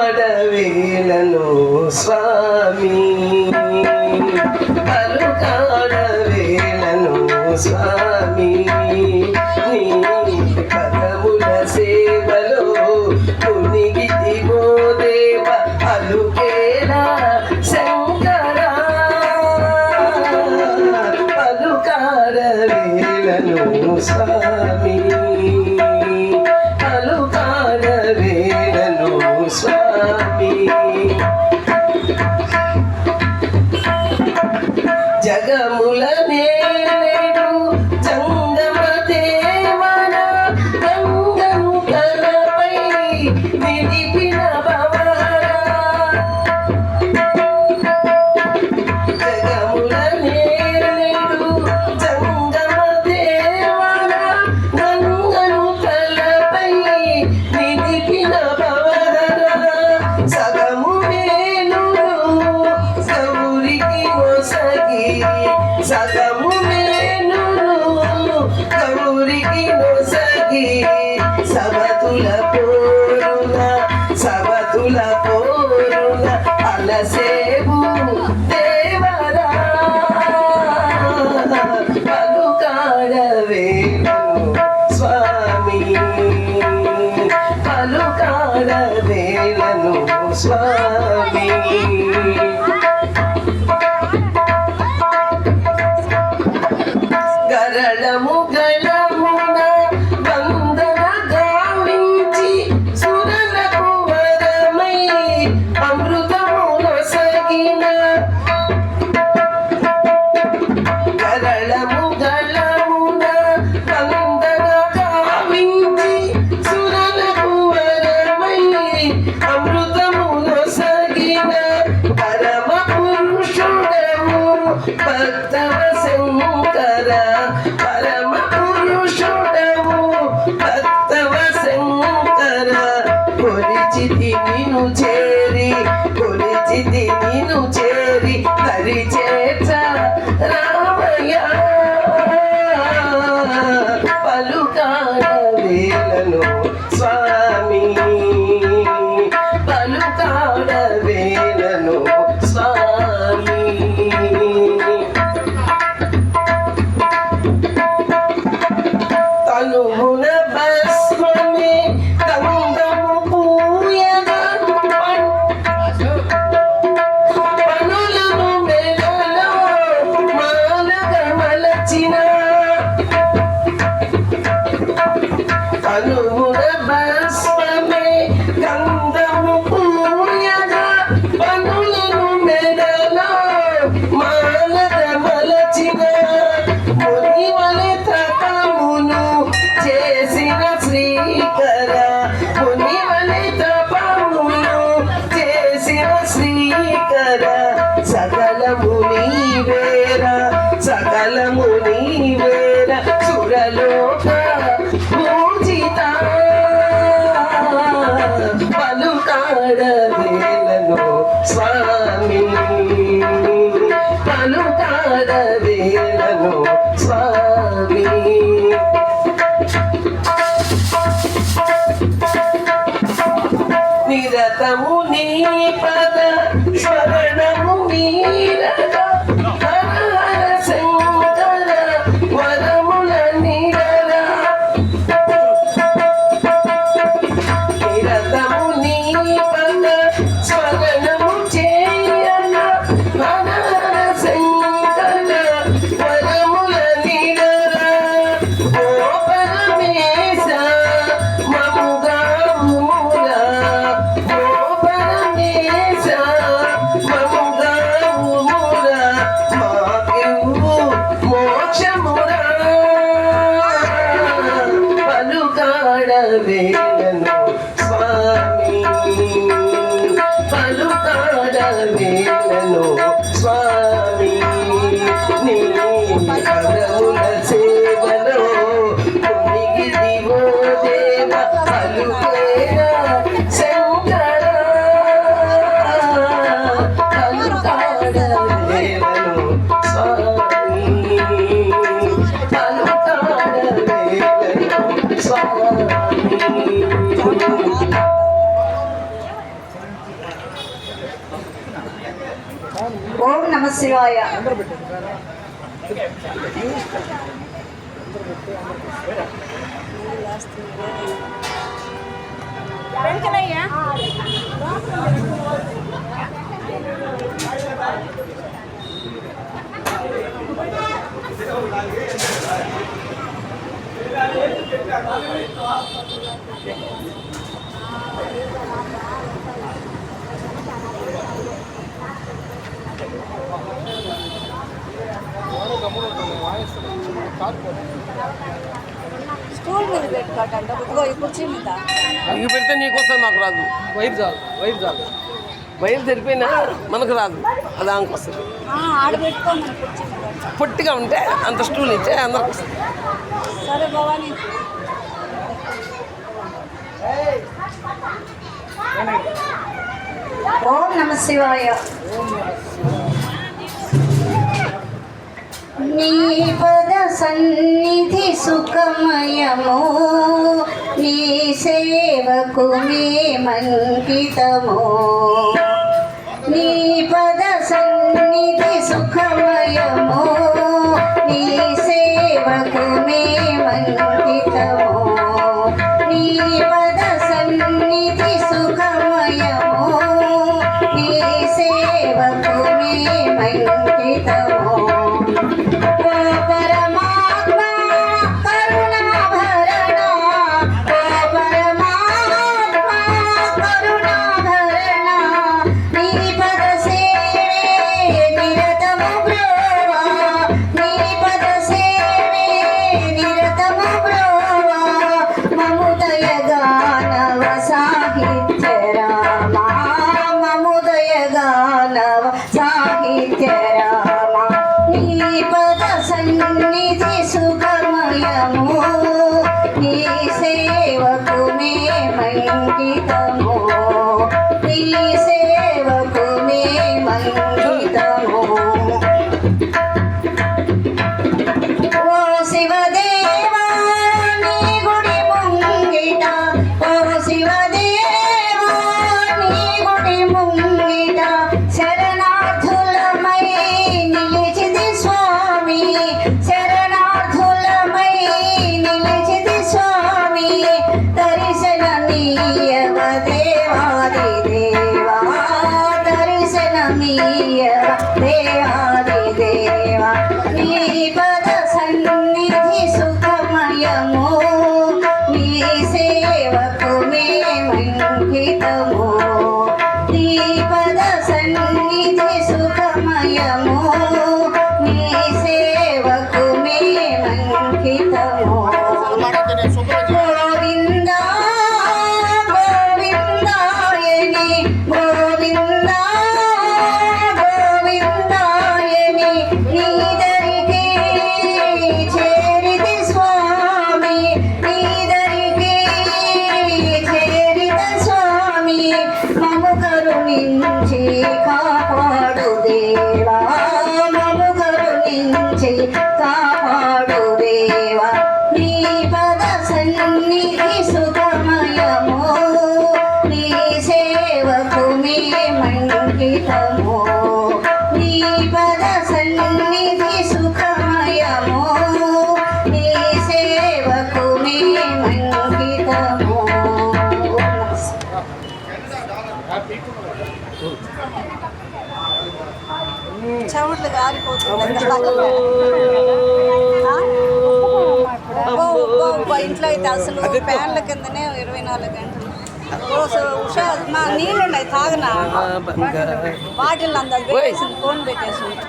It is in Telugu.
పలుకాడవేలను స్వామి, పలుకాడవేలను స్వామి, నీ పదముల సేవలో మునిగితివో దేవ అలుకేలా శంకరా, పలుకాడవేలను స్వామి, పలుకాడవేలను స్వామి. జగముల నేడు జంగమ దేవన గంగను తలపై నిలిపిన భవరా, జగముల నేడు జంగమ దేవన గంగను తలపై నిలిపిన భవరా, సగము మేలును గౌరికి నొసగి, సగము మేలును గౌరికి నొసగి, సబతుల పోరున సబతుల పోరున అలసేవు దేవరా, పలుకాడవేలను స్వామి, పలుకాడవేలను స్వామి. గరళము గళమున వందన గావించి సురలకు వరమై అమృతము నొసగిన, గరళము గళమున వందన గావించి సురలకు వరమై అమృతము నొసగిన, పరమ పురుషుడము భక్తవ శంకర, పరమ పురుషుడము భక్తవ శంకర, కొలిచితి నిను చేరి, కొలిచితి నిను చేరి హరి చేర్చ రామయ్య, పలుకాడవేలను స్వామి, పలుకాడవేలను స్వామి. తనుమున భస్మమే గంధము పూయగా పనులను మెలలో మాలగా మలచిన, తనుమున భస్మమే గంధము పూయగా పనులను మెలలో మాలగా మలచిన, మునివలె తపమును చేసిన శ్రీకర, మునివలె తపమును చేసిన శ్రీకర, సకలము నీవేరా, సకలము నీవేరా సురలోక పూజిత, పలుకాడవేలను స్వామి, పలుకాడవేలను స్వామి. నిరతము నీ పద స్మరణము నీరగ, హర హర శంకర వరముల నిరల, నిరతము నీ పద స్మరణము చేయన, హర హర శంకర వరముల నిరల, ఓ పరమేశ మముగా ముల, ఓ పరమేశ మముగా ముల, మాకివ్వు మోక్షమురా, పలుకాడవేలను స్వామి, పలుకాడవేలను స్వామి, నీ పదముల సేవలో మునిగితివో దేవ అలుకేలా శంకర, పలుకాడవేలను స్వామి, పలుకాడవేలను స్వామి. శివాయ. స్టూల్ మీద పెట్టుకోవటంట ఇదిగో ఈ కుర్చీ మీద ఇవి పెడితే నీకోసం మాకు రాదు. వైర్ సరిపోయినా మనకు రాదు, అది ఆమెకు వస్తుంది. ఆడ పెట్టుకోమని కుర్చీ మీద. పొట్టిగా ఉంటే అంత స్టూల్ ఇచ్చే అందరికి వస్తుంది. సరే భవాని. ఓం నమ శివాయ. నీ పద సన్నిధి సుఖమయము, నీ సేవకు మేమంకితము. నీ పద సన్నిధి సుఖమయము, నీ సేవకు మేమంకితము. నీ పద సన్నిధి సుఖమయము, నీ సేవకు మేమంకితము. పరమాత్మ కరుణాభరణ, పరమాత్మ కరుణాభరణ, నీ పద సేవే నిరతము బ్రోవా, నీ పద సేవే నిరతము బ్రోవా. మముదయ గానవ సాహిత్య రామా, మముదయ గానవ సాహిత్య రామా. నీ పద సన్నిధి సుఖమయము, నీ సేవకు మేమంకితము. నీ సేవకు మేమంకితము. ఓ శివదేవా నీ గుడి ముంగిట, ఓ శివదేవా నీ గుడి ముంగిట శరణార్థులమై నిలిచితి స్వామి, శరణార్థులమై నిలిచితి స్వామి. దర్శనమీయవ దేవాది దేవా, దర్శనమీయవ దేవాది దేవా. నీ పద సన్నిధి సుఖమయము, నీ సేవకు మేమంకితము. నీ పద సన్నిధి సుఖమయము, నీ సేవకు మేమంకితము. గోవింద గోవిందాయని, గోవింద గోవిందాయని, నీ దరికి చేరితి స్వామి, నీ దరికి చేరిత స్వామి. మము కరుణించి కాపాడు దేవా, మము కరుణించి కాపాడు దేవా. నీ పద సన్నిధి సుఖమయము, నీ సేవకు మేమంకితము. నీ పద సన్నిధి సుఖమయము, నీ సేవకు మేమంకితము. చెమట్లు గారిపోతుంది. ఇంట్లో అయితే అసలు ఫ్యాన్ల కిందనే 24 గంటలు. ఉషా మా నీళ్ళు ఉన్నాయి తాగనా, బాటిల్ అందరు పెట్టేసింది, ఫోన్ పెట్టేసింది.